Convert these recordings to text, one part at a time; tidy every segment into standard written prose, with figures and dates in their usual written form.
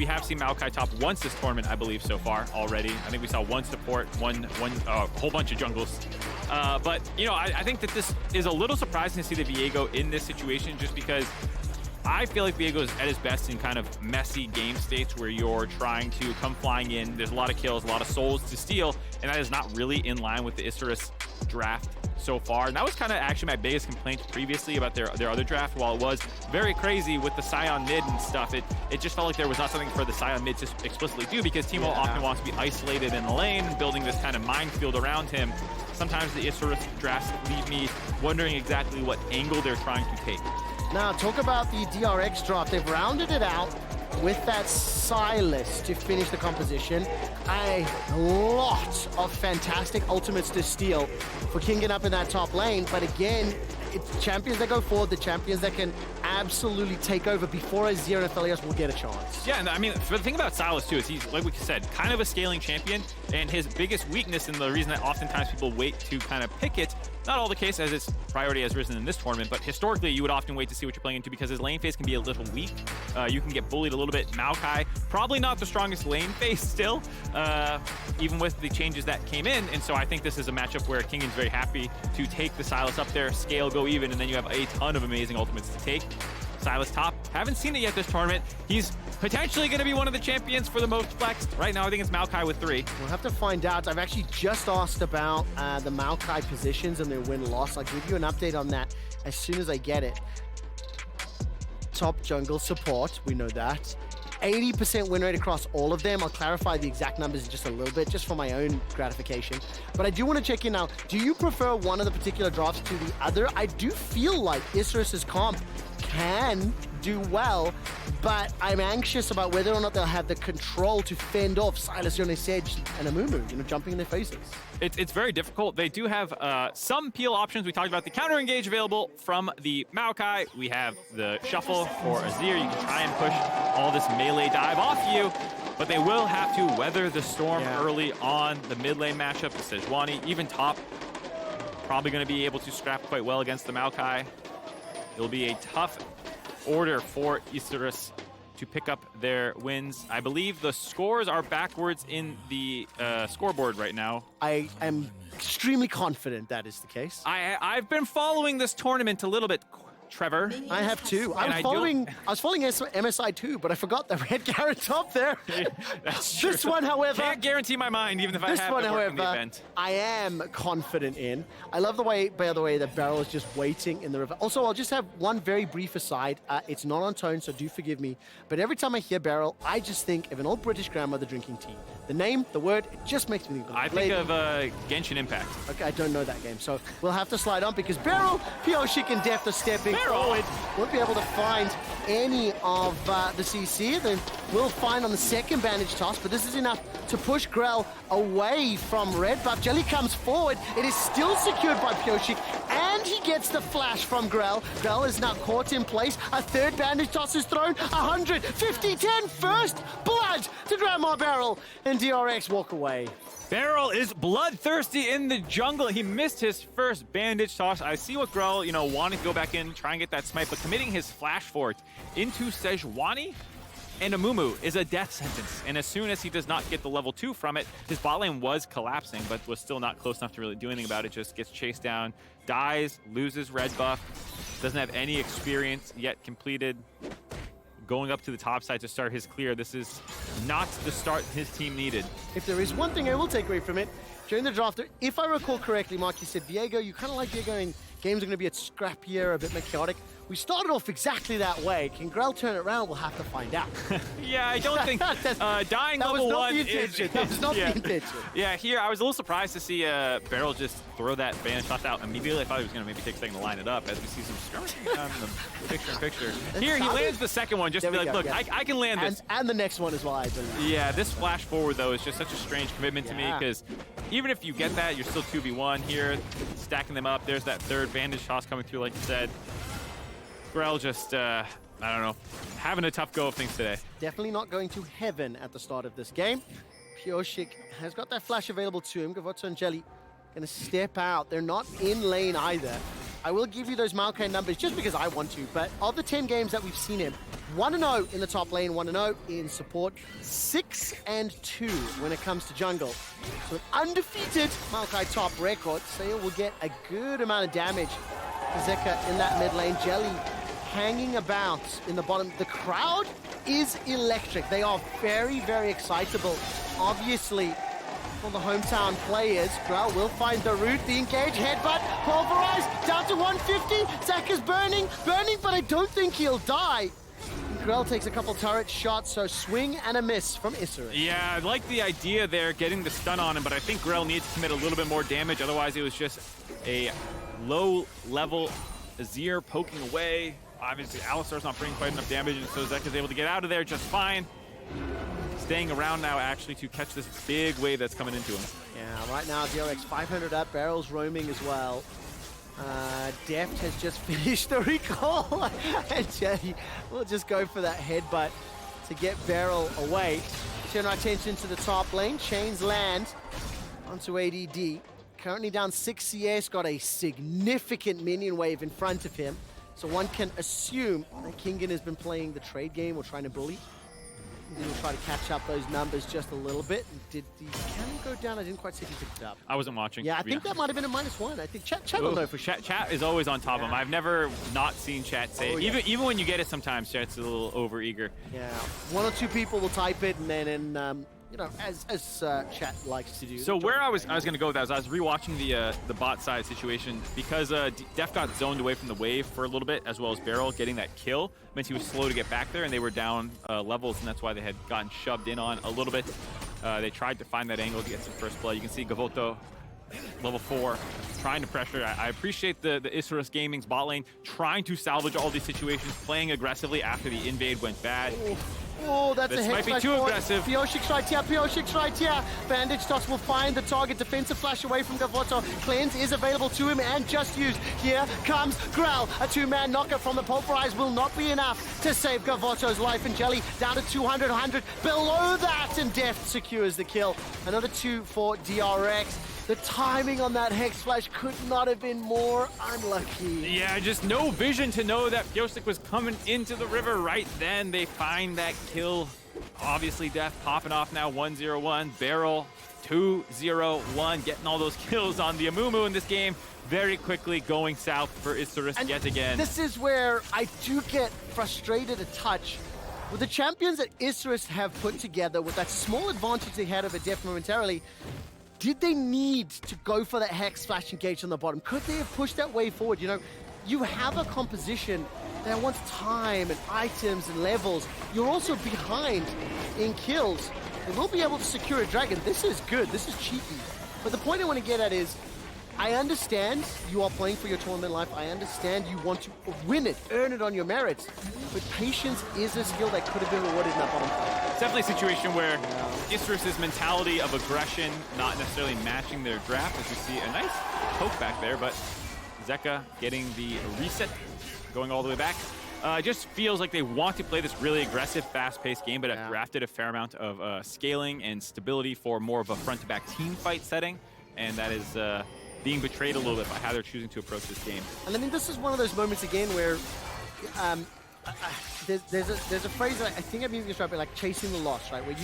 We have seen Maokai top once this tournament, I believe, so far already. I think we saw one support, one whole bunch of jungles. But, you know, I think that this is a little surprising to see the Viego in this situation just because I feel like Viego is at his best in kind of messy game states where you're trying to come flying in. There's a lot of kills, a lot of souls to steal, and that is not really in line with the Isurus draft so far. And that was kind of actually my biggest complaint previously about their other draft. While it was very crazy with the Sion mid and stuff, it just felt like there was not something for the Sion mid to explicitly do because Teemo often wants to be isolated in the lane and building this kind of minefield around him. Sometimes the Isurus drafts leave me wondering exactly what angle they're trying to take. Now, talk about the DRX draft. They've rounded it out with that Silas to finish the composition. A lot of fantastic ultimates to steal for kinging up in that top lane. But again, it's champions that go forward, the champions that can absolutely take over before Azir and Aphelios will get a chance. Yeah, and I mean, the thing about Silas too is he's, like we said, kind of a scaling champion, and his biggest weakness and the reason that oftentimes people wait to kind of pick it, not all the case as its priority has risen in this tournament, but historically you would often wait to see what you're playing into because his lane phase can be a little weak. You can get bullied a little bit. Maokai, probably not the strongest lane phase still, even with the changes that came in, and so I think this is a matchup where Kingan's very happy to take the Silas up there, scale, go even, and then you have a ton of amazing ultimates to take. Silas top, haven't seen it yet this tournament. He's potentially going to be one of the champions for the most flexed. Right now, I think it's Maokai with 3. We'll have to find out. I've actually just asked about the Maokai positions and their win-loss. I'll give you an update on that as soon as I get it. Top jungle support, we know that. 80% win rate across all of them. I'll clarify the exact numbers in just a little bit, just for my own gratification. But I do want to check in now. Do you prefer one of the particular drafts to the other? I do feel like Isurus's comp can do well, but I'm anxious about whether or not they'll have the control to fend off Silas, Yone, Sedge, and Amumu, you know, jumping in their faces. It's very difficult. They do have some peel options. We talked about the counter engage available from the Maokai. We have the shuffle for Azir. You can try and push all this melee dive off you, but they will have to weather the storm early on. The mid lane matchup, the Sejuani, even top, probably going to be able to scrap quite well against the Maokai. It'll be a tough order for Isurus to pick up their wins. I believe the scores are backwards in the scoreboard right now. I am extremely confident that is the case. I've been following this tournament a little bit, Trevor. I have too. I was following MSI too, but I forgot that we had Garrett top there. That's This true. one, however, Can't guarantee my mind, even if I have to work in the event. I am confident in. I love the way, by the way, that Beryl is just waiting in the river. Also, I'll just have one very brief aside. It's not on tone, so do forgive me. But every time I hear Beryl, I just think of an old British grandmother drinking tea. The name, the word, it just makes me think of I think of Genshin Impact. Okay, I don't know that game, so we'll have to slide on because Beryl, Pioshik, and Deft are stepping forward. Won't be able to find any of the CC. Then we'll find on the second bandage toss, but this is enough to push Grell away from red buff. Jelly comes forward. It is still secured by Pioshik, and he gets the flash from Grell. Grell is now caught in place. A third bandage toss is thrown. 150, 10, first blood to Grandma Beryl, and DRX walk away. Beryl is bloodthirsty in the jungle. He missed his first bandage toss. I see what Grell, you know, wanted to go back in, try and get that smite, but committing his flash fort into Sejuani and Amumu is a death sentence. And as soon as he does not get the level 2 from it, his bot lane was collapsing, but was still not close enough to really do anything about it. Just gets chased down, dies, loses red buff, doesn't have any experience yet completed. Going up to the top side to start his clear. This is not the start his team needed. If there is one thing I will take away from it, during the draft, if I recall correctly, Mark, you said, Viego, you kind of like Viego and games are going to be a scrappier, a bit more chaotic. We started off exactly that way. Can Grell turn it around? We'll have to find out. Yeah, I don't think dying level 1 is... That was not the intention. Yeah, here I was a little surprised to see Beryl just throw that bandage toss out immediately. I thought he was going to maybe take a second to line it up as we see some skirmishing on the picture. Here, he lands the second one just to be like, look, I can land this. And the next one as well, I believe. Yeah, this flash forward, though, is just such a strange commitment to me because even if you get that, you're still 2v1 here, stacking them up. There's that third bandage toss coming through, like you said. Grell just, I don't know, having a tough go of things today. Definitely not going to heaven at the start of this game. Pioshik has got that flash available to him. Gavotto and Jelly going to step out. They're not in lane either. I will give you those Maokai numbers just because I want to, but of the 10 games that we've seen him, 1-0 in the top lane, 1-0 in support, 6-2 when it comes to jungle. So an undefeated Maokai top record. Saya will get a good amount of damage. Zeka in that mid lane, Jelly hanging about in the bottom. The crowd is electric. They are very, very excitable. Obviously, for the hometown players, Grell will find the route, the engage, headbutt, pulverize, down to 150. Zeka's burning, but I don't think he'll die. Grell takes a couple turret shots, so swing and a miss from Isra. Yeah, I like the idea there, getting the stun on him, but I think Grell needs to commit a little bit more damage. Otherwise, it was just a low-level Azir poking away. Obviously, Alistar's not bringing quite enough damage, and so Zeka's able to get out of there just fine. Staying around now, actually, to catch this big wave that's coming into him. Yeah, right now, DRX 500 up, barrels roaming as well. Deft has just finished the recall, and Jelly will just go for that headbutt to get Barrel away. Turn our attention to the top lane. Chains land onto ADD. Currently down 6 CS, got a significant minion wave in front of him. So one can assume that Kingen has been playing the trade game or trying to bully. He'll try to catch up those numbers just a little bit. Did the cannon go down? I didn't quite see if he picked it up. I wasn't watching. Yeah, I think that might have been a -1. I think Chat will know for sure. Chat is always on top of him. I've never not seen Chat say it. yeah. Even when you get it sometimes, Chat's a little over-eager. Yeah, 1 or 2 people will type it, and then you know, as Chat likes to do. So where I was going to go with that is I was rewatching the bot side situation because Def got zoned away from the wave for a little bit, as well as Barrel getting that kill meant he was slow to get back there, and they were down levels, and that's why they had gotten shoved in on a little bit. They tried to find that angle to get some first blood. You can see Gavoto, level 4, trying to pressure. I appreciate the Isurus Gaming's bot lane trying to salvage all these situations, playing aggressively after the invade went bad. Oh, that's this a might be too aggressive. Pioshik's right here, Pioshik's right here. Bandage Toss will find the target. Defensive flash away from Gavoto. Cleanse is available to him and just used. Here comes Grell. A 2-man knocker from the Pulverize will not be enough to save Gavoto's life. And Jelly down to 200, 100. Below that, and Deft secures the kill. Another 2 for DRX. The timing on that Hex Flash could not have been more unlucky. Yeah, just no vision to know that Pioshik was coming into the river right then. They find that kill. Obviously, Death popping off now, 1-0-1. Barrel, 2-0-1, getting all those kills on the Amumu in this game. Very quickly going south for Isurus yet again. This is where I do get frustrated a touch. With the champions that Isurus have put together, with that small advantage they had over Deft momentarily, did they need to go for that Hex Flash engage on the bottom? Could they have pushed that way forward? You know, you have a composition that wants time and items and levels. You're also behind in kills. They will be able to secure a dragon. This is good. This is cheeky. But the point I want to get at is, I understand you are playing for your tournament life. I understand you want to win it, earn it on your merits. But patience is a skill that could have been rewarded in that bottom five. It's definitely a situation where Isurus' mentality of aggression not necessarily matching their draft, as we see a nice poke back there, but Zeka getting the reset, going all the way back. It just feels like they want to play this really aggressive, fast-paced game, but have drafted a fair amount of scaling and stability for more of a front-to-back team fight setting, and that is being betrayed a little bit by how they're choosing to approach this game. And I mean, this is one of those moments again where there's a phrase that I think I've even described it like chasing the loss, right? Where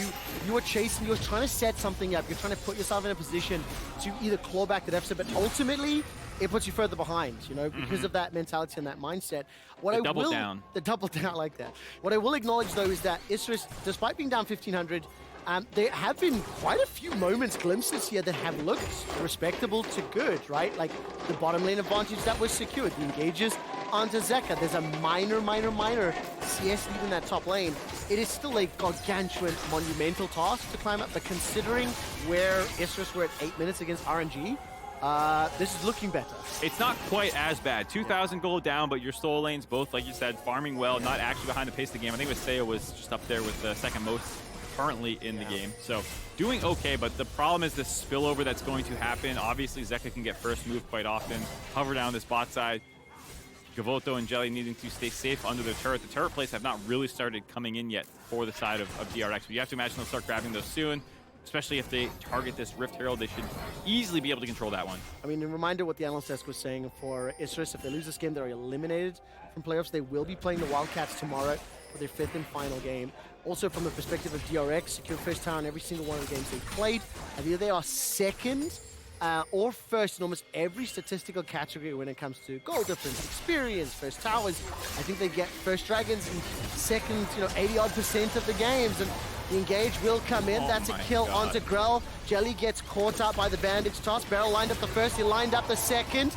you are chasing, you're trying to set something up, you're trying to put yourself in a position to either claw back the deficit, but ultimately it puts you further behind, you know, because of that mentality and that mindset. The double down, I like that. What I will acknowledge though is that Isurus, despite being down 1,500, there have been quite a few moments, glimpses here that have looked respectable to good, right? Like the bottom lane advantage that was secured, the engages onto Zeka. There's a minor CS lead in that top lane. It is still a gargantuan, monumental task to climb up, but considering where Isurus were at 8 minutes against RNG, this is looking better. It's not quite as bad. 2,000 gold down, but your solo lanes both, like you said, farming well, not actually behind the pace of the game. I think Waseo was just up there with the second most currently in the game. So doing okay, but the problem is the spillover that's going to happen. Obviously, Zeka can get first move quite often, hover down this bot side. Gavoto and Jelly needing to stay safe under their turret. The turret plays have not really started coming in yet for the side of DRX, but you have to imagine they'll start grabbing those soon, especially if they target this Rift Herald. They should easily be able to control that one. I mean, a reminder what the analyst desk was saying for Isurus. If they lose this game, they're eliminated from playoffs. They will be playing the Wildcats tomorrow. for their 5th and final game. Also, from the perspective of DRX, secure first tower in every single one of the games they played. I think they are second or first in almost every statistical category when it comes to goal difference, experience, first towers. I think they get first dragons in second, 80-odd% of the games. And the engage will come in. That's a kill onto Grell. Jelly gets caught up by the bandage toss. Beryl lined up the first, he lined up the second.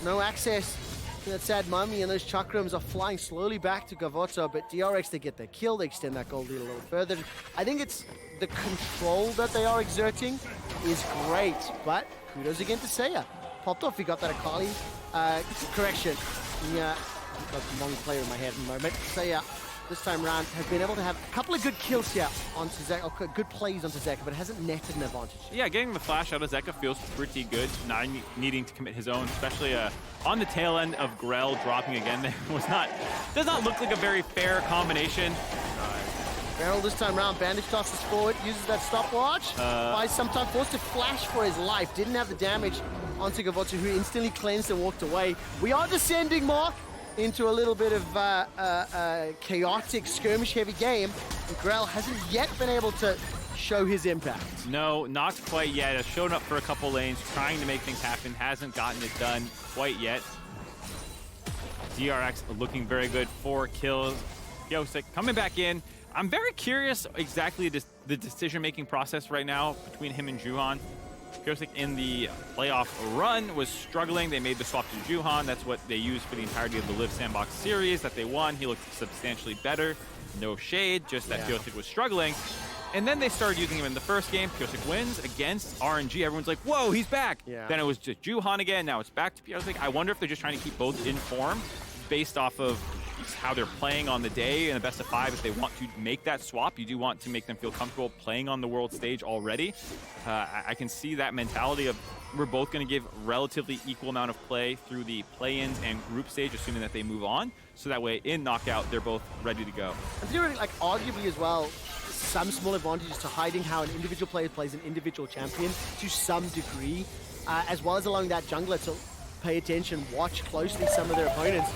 No access to that sad mummy, and those chakrams are flying slowly back to Gavotto, but DRX, they get their kill, they extend that gold lead a little further. I think it's the control that they are exerting is great, but kudos again to Seiya. Popped off, he got that Akali. Correction. Yeah, I've got the wrong player in my head in a moment. Seiya, this time around, has been able to have a couple of good kills here onto Zeka, or good plays onto Zeka, but it hasn't netted an advantage. Yeah, getting the flash out of Zeka feels pretty good, not needing to commit his own, especially on the tail end of Grell dropping again. There does not look like a very fair combination. Beryl this time around, bandage tosses forward, uses that stopwatch. By some time forced to flash for his life. Didn't have the damage onto Gavotto, who instantly cleansed and walked away. We are descending, Mark, into a little bit of chaotic, skirmish-heavy game. And Grell hasn't yet been able to show his impact. No, not quite yet. Has shown up for a couple lanes, trying to make things happen. Hasn't gotten it done quite yet. DRX looking very good. 4 kills. Yosik coming back in. I'm very curious exactly the decision-making process right now between him and Juhan. Kyosik in the playoff run was struggling. They made the swap to Juhan. That's what they used for the entirety of the Live Sandbox series that they won. He looked substantially better. No shade, just that Kyosik was struggling. And then they started using him in the first game. Kyosik wins against RNG. Everyone's like, whoa, he's back. Yeah. Then it was just Juhan again. Now it's back to Kyosik. I wonder if they're just trying to keep both in form based off of how they're playing on the day in the best of 5. If they want to make that swap, you do want to make them feel comfortable playing on the world stage already. I can see that mentality of we're both going to give relatively equal amount of play through the play-ins and group stage, assuming that they move on. So that way, in knockout, they're both ready to go. And theoretically, like arguably as well, some small advantages to hiding how an individual player plays an individual champion to some degree, as well as allowing that jungler to pay attention, watch closely some of their opponents.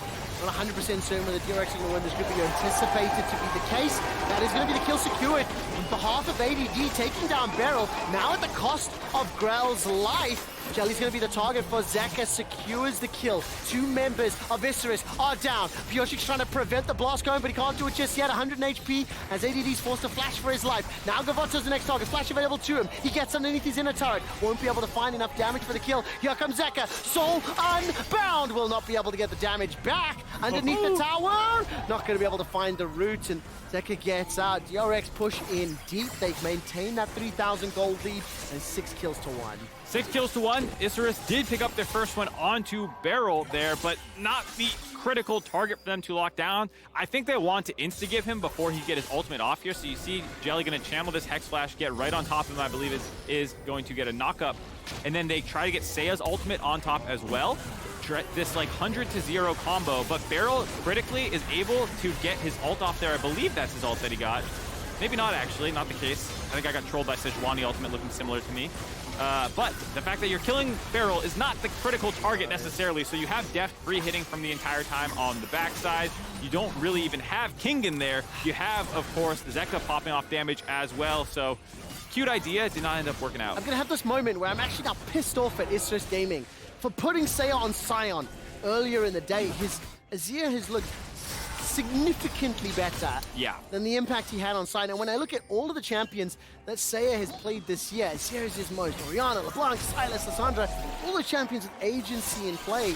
Not 100% certain whether DRX are going to win this group, but you anticipate it to be the case. That is going to be the kill secured on behalf of ADD, taking down Beryl, now at the cost of Grell's life. Jelly's going to be the target for Zeka, secures the kill. 2 members of Viserys are down. Piotric's trying to prevent the blast going, but he can't do it just yet. 100 HP as ADD's forced to flash for his life. Now Gavotto's the next target. Flash available to him. He gets underneath his inner turret. Won't be able to find enough damage for the kill. Here comes Zeka. Soul unbound. Will not be able to get the damage back. Underneath the tower. Not going to be able to find the root, and Zeka gets out. DRX push in deep. They've maintained that 3,000 gold lead and 6 kills to 1. 6 kills to 1. Isurus did pick up their first one onto Beryl there, but not the critical target for them to lock down. I think they want to insta-give him before he get his ultimate off here. So you see Jelly going to channel this Hex Flash, get right on top of him, I believe is going to get a knock-up. And then they try to get Seiya's ultimate on top as well. This like 100-0 combo, but Beryl critically is able to get his ult off there. I believe that's his ult that he got. Maybe not actually, not the case. I think I got trolled by Sejuani ultimate looking similar to me. But the fact that you're killing Beryl is not the critical target necessarily, so you have Deft free hitting from the entire time on the backside. You don't really even have King in there. You have, of course, Zeka popping off damage as well, so cute idea, did not end up working out. I'm gonna have this moment where I'm actually now pissed off at Isurus Gaming for putting Seiya on Sion earlier in the day. His Azir has looked significantly better than the impact he had on Sion. And when I look at all of the champions that Seiya has played this year, Azir is his most. Orianna, LeBlanc, Silas, Lissandra, all the champions with agency in play.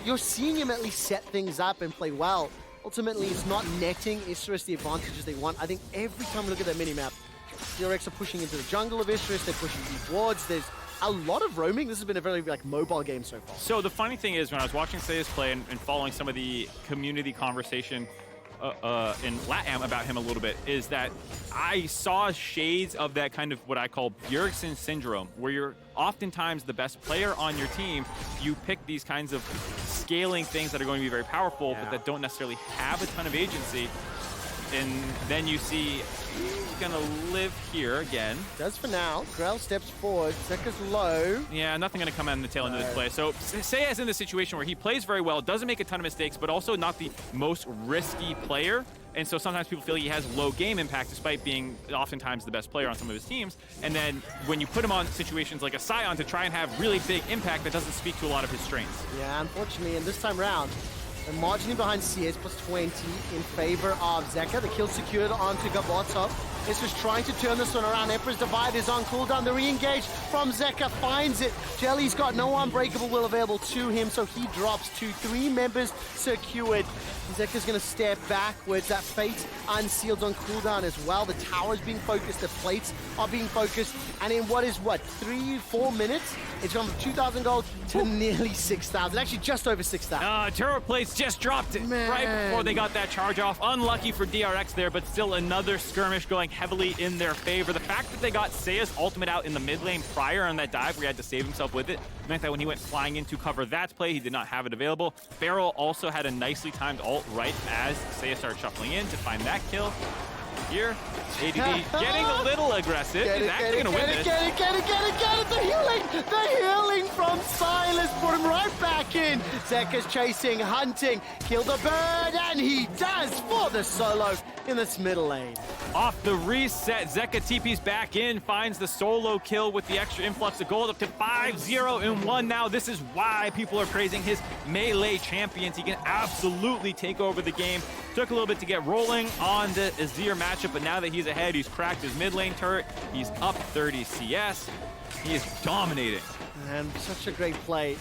You're seeing him at least set things up and play well. Ultimately, it's not netting Isurus the advantages they want. I think every time we look at that minimap, DRX are pushing into the jungle of Isurus, they're pushing deep wards, there's a lot of roaming. This has been a very mobile game so far. So the funny thing is, when I was watching Seiya's play and following some of the community conversation in LATAM about him a little bit, is that I saw shades of that kind of what I call Bjergsen syndrome, where you're oftentimes the best player on your team. You pick these kinds of scaling things that are going to be very powerful, but that don't necessarily have a ton of agency. and then you see he's gonna live here again. Does for now. Grell steps forward. Zeka's low. Yeah, nothing gonna come out in the tail end of this play. So Seiya's in the situation where he plays very well, doesn't make a ton of mistakes, but also not the most risky player. And so sometimes people feel he has low game impact despite being oftentimes the best player on some of his teams. And then when you put him on situations like a Scion to try and have really big impact, that doesn't speak to a lot of his strengths. Yeah, unfortunately, and this time round, they're marginally behind CS plus 20 in favor of Zeka. The kill secured onto Gabotov. It's just trying to turn this one around. Emperor's Divide is on cooldown. The re-engage from Zeka finds it. Jelly's got no unbreakable will available to him, so he drops to 3 members secured. Zeka's going to step backwards. That Fate unsealed on cooldown as well. The tower's being focused. The plates are being focused. And in what is, 3-4 minutes? It's gone from 2,000 gold to nearly 6,000. Actually, just over 6,000. Turret plates just dropped it right before they got that charge off. Unlucky for DRX there, but still another skirmish going heavily in their favor. The fact that they got Seiya's ultimate out in the mid lane prior on that dive where he had to save himself with it meant that when he went flying in to cover that play, he did not have it available. Feral also had a nicely timed ult right as Seiya started shuffling in to find that kill. Here, ADD getting a little aggressive. He's actually going to win this. Get it! The healing from Silas put him right back in. Zeka's chasing, hunting, killed the bird, and he does for the solo in this middle lane. Off the reset, Zeka TP's back in, finds the solo kill with the extra influx of gold up to 5-0-1 now. This is why people are praising his melee champions. He can absolutely take over the game. Took a little bit to get rolling on the Azir matchup, but now that he's ahead, he's cracked his mid lane turret. He's up 30 CS. He is dominating. And such a great play.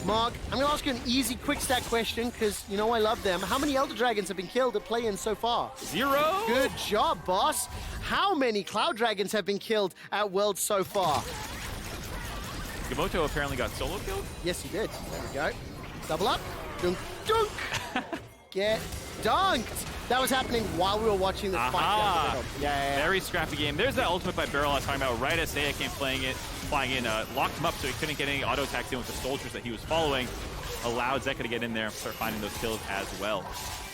Mark, I'm going to ask you an easy, quick stat question, because you know I love them. How many Elder Dragons have been killed at play-in so far? 0. Good job, boss. How many Cloud Dragons have been killed at Worlds so far? Gaboto apparently got solo killed? Yes, he did. There we go. Double up. Dunk, dunk. Get dunked. That was happening while we were watching this fight down the middle. Yeah. Very scrappy game. There's that ultimate by Beryl I was talking about right as Seiya came flying in, locked him up so he couldn't get any auto attacks in with the soldiers that he was following. Allowed Zeka to get in there and start finding those kills as well.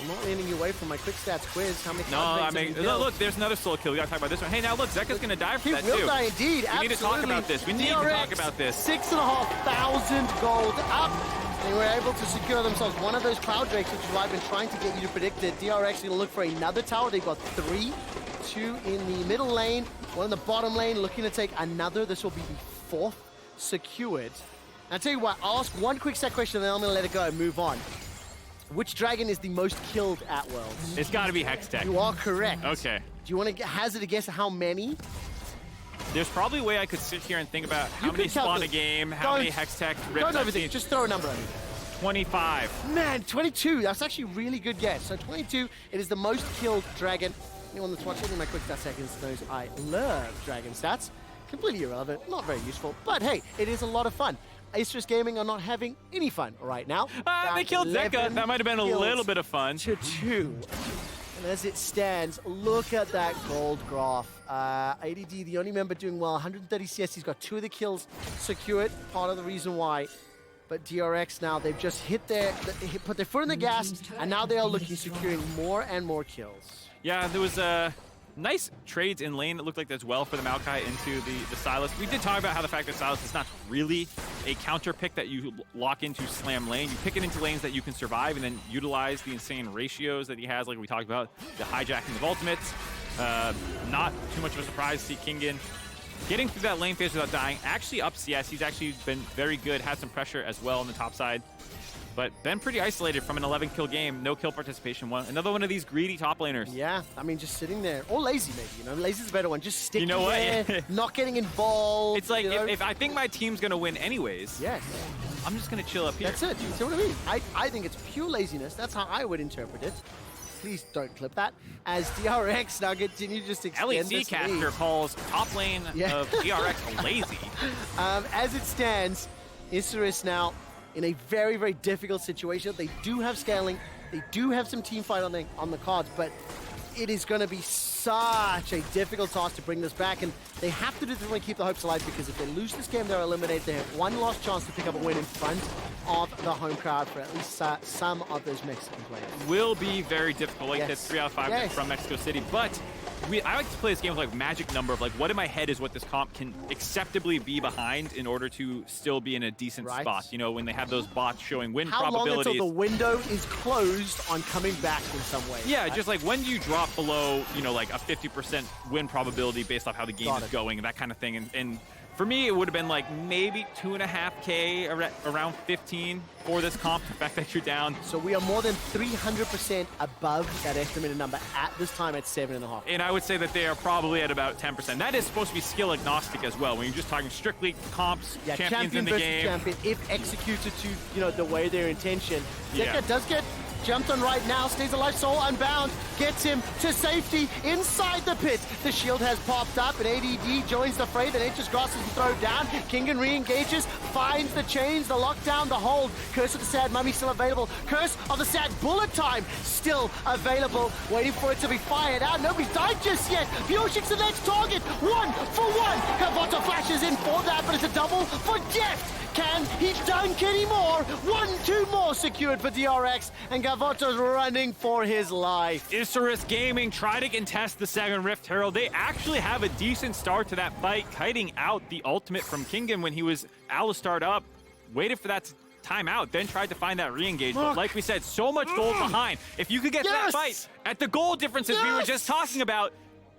I'm not leaning you away from my quick stats quiz. How many look, there's another solo kill. We gotta talk about this one. Hey, now look, Zeka's gonna die for that too. He will die indeed. We need to talk about this. We need to talk about this. 6,500 gold up. They were able to secure themselves one of those Cloud Drakes, which is why I've been trying to get you to predict it. DRX going to look for another tower. They've got 3. 2 in the middle lane, 1 in the bottom lane, looking to take another. This will be the 4th secured. And I'll tell you what, I'll ask one quick set question, and then I'm going to let it go and move on. Which dragon is the most killed at Worlds? It's got to be Hextech. You are correct. Okay. Do you want to hazard a guess at how many? There's probably a way I could sit here and think about how many spawn a game, how many Hextech rips I've seen. Just throw a number on it. 25. Man, 22. That's actually a really good guess. So 22, it is the most killed dragon. Anyone that's watching my quick stat seconds knows I love dragon stats. Completely irrelevant, not very useful, but hey, it is a lot of fun. Astrus Gaming are not having any fun right now. They killed Zeka. That might have been a little bit of fun. To 2. And as it stands, look at that gold graph. ADD, the only member doing well, 130 CS. He's got 2 of the kills secured. Part of the reason why. But DRX now, they've just put their foot on the gas, and now they are looking, securing more and more kills. Yeah, there was nice trades in lane that looked like as well for the Maokai into the Sylas. We did talk about how the fact that Sylas is not really a counter pick that you lock into slam lane. You pick it into lanes that you can survive and then utilize the insane ratios that he has, like we talked about, the hijacking of ultimates. Not too much of a surprise to see Kingen getting through that lane phase without dying. Actually up CS, he's actually been very good, had some pressure as well on the top side. But been pretty isolated from an 11-kill game, no kill participation. Another one of these greedy top laners. Yeah, I mean, just sitting there. Or lazy, maybe, you know? Lazy's a better one. Just sticking there, not getting involved. It's like, if I think my team's going to win anyways, yes, I'm just going to chill up here. That's it. You see what I mean? I think it's pure laziness. That's how I would interpret it. Please don't clip that. As DRX now continue to just extend LEC caster calls top lane of DRX lazy. As it stands, Isurus now in a very, very difficult situation. They do have scaling. They do have some team fight on the cards, but it is going to be such a difficult task to bring this back, and they have to do this and keep the hopes alive, because if they lose this game, they're eliminated. They have one last chance to pick up a win in front of the home crowd for at least some of those Mexican players. Will be very difficult. Like Yes. that 3 out of 5 Yes. from Mexico City, but I like to play this game with like magic number of like what in my head is what this comp can acceptably be behind in order to still be in a decent Right. spot. You know, when they have those bots showing win How long probabilities. until the window is closed on coming back in some way? Yeah, right? just like when do you drop below, you know, like a 50% win probability based off how the game Got is it. going and that kind of thing. And for me, it would have been like maybe 2.5K, around 15 for this comp. The fact that you're down. So we are more than 300% above that estimated number at this time at 7.5. And I would say that they are probably at about 10%. That is supposed to be skill agnostic as well. When you're just talking strictly comps, Yeah, champions in the versus game. champion, if executed to, you know, the way their intention. Yeah. Zeka does get jumped on right now, stays alive, soul unbound, gets him to safety inside the pit. The shield has popped up, and ADD joins the fray. The Nature's Grass is thrown down. Kingen re-engages, finds the chains, the lockdown, the hold. Curse of the Sad Mummy still available. Curse of the Sad Bullet Time still available. Waiting for it to be fired out. Nobody's died just yet. Vioshik's the next target. 1 for 1. Kavota flashes in for that, but it's a double for Deft. Can he dunk anymore? 2 more secured for DRX, and Gavoto's running for his life. Isurus Gaming try to contest the second Rift Herald. They actually have a decent start to that fight, kiting out the ultimate from Kingen when he was Alistar'd up, waited for that to time out, then tried to find that re-engage. But like we said, so much gold behind. If you could get to that Yes! fight at the goal differences we were Yes! just talking about,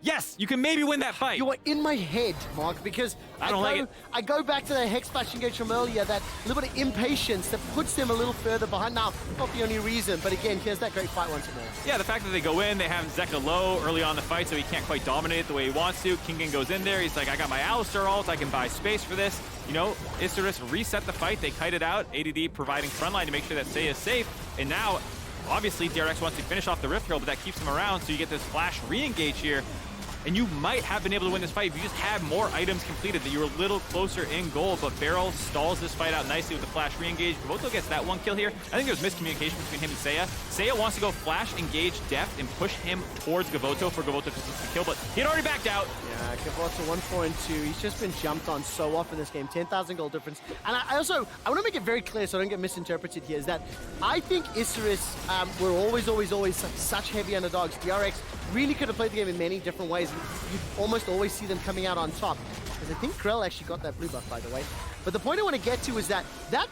yes, you can maybe win that fight. You are in my head, Mark, because I don't like it. I go back to that Hex Flash engage from earlier, that little bit of impatience that puts them a little further behind. Now, not the only reason, but again, here's that great fight once more. Yeah, the fact that they go in, they have Zeka low early on in the fight, so he can't quite dominate it the way he wants to. Kingen goes in there, he's like, I got my Alistar ult, I can buy space for this. You know, Isurus reset the fight, they kite it out, ADD providing frontline to make sure that Seiya is safe, and now, obviously, DRX wants to finish off the Rift Herald, but that keeps him around, so you get this flash re-engage here. And you might have been able to win this fight if you just had more items completed, that you were a little closer in goal, but Beryl stalls this fight out nicely with the flash re-engage. Gavoto gets that 1 kill here. I think there was miscommunication between him and Seiya. Seiya wants to go flash, engage Deft, and push him towards Gavoto for Gavoto to complete the kill, but he'd already backed out. Yeah, Gavoto 1, 4, and 2. He's just been jumped on so often in this game. 10,000 gold difference. And I want to make it very clear so I don't get misinterpreted here, is that I think Isurus were always such heavy underdogs. DRX really could have played the game in many different ways. You'd almost always see them coming out on top. Because I think Grell actually got that blue buff, by the way. But the point I want to get to is that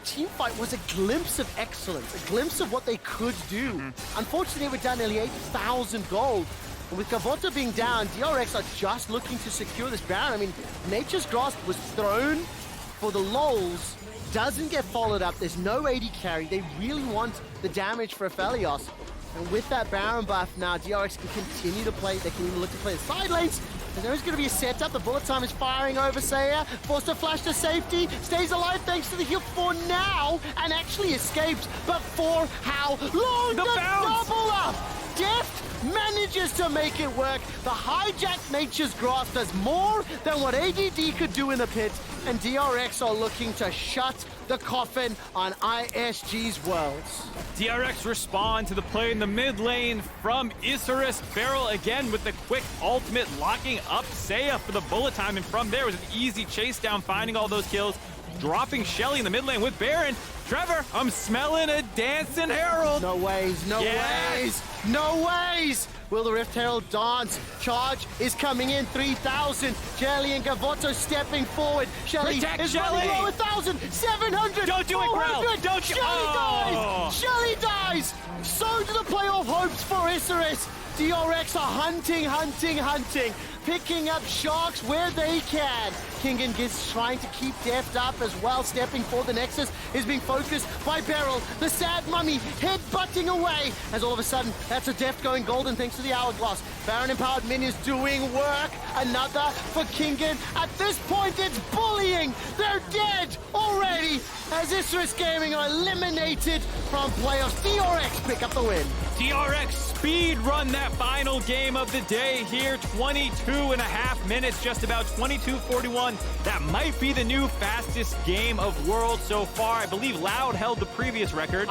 team fight was a glimpse of excellence, a glimpse of what they could do. Unfortunately, we're down nearly 8,000 gold. And with Gavoto being down, DRX are just looking to secure this Baron. I mean, Nature's Grasp was thrown for the lols, doesn't get followed up. There's no AD carry. They really want the damage for Aphelios. And with that Baron buff now, DRX can continue to play. They can even look to play the side lanes. And there's going to be a setup. The bullet time is firing over Seiya. Forced to flash to safety. Stays alive thanks to the heal for now. And actually escapes. But for how long? The bounce! Double up! Deft manages to make it work. The hijacked Nature's Grasp does more than what ADD could do in the pit. And DRX are looking to shut the coffin on ISG's worlds. DRX respond to the play in the mid lane from Isurus. Beryl again with the quick ultimate, locking up Seiya for the bullet time, and from there was an easy chase down, finding all those kills, dropping Shelly in the mid lane with Baron. Trevor, I'm smelling a dancing Herald. No ways, no ways, no ways! Will the Rift Herald dance? Charge is coming in, 3,000. Jelly and Gavoto stepping forward. Shelly Protect is Shelly! running low, 1,000, 700, Don't do it, Grell! 400. Don't you- Shelly Oh! dies! Shelly dies! So do the playoff hopes for Isurus. DRX are hunting, picking up sharks where they can. Kingen is trying to keep Deft up as well, stepping for the Nexus, is being focused by Beryl. The Sad Mummy head-butting away, as all of a sudden, that's a Deft going golden thanks to the Hourglass. Baron Empowered Minions doing work, another for Kingen. At this point, it's bullying. They're dead already, as Isurus Gaming are eliminated from playoffs. DRX pick up the win. DRX speed run that final game of the day here. 22.5 minutes, just about 22:41. That might be the new fastest game of Worlds so far. I believe Loud held the previous record.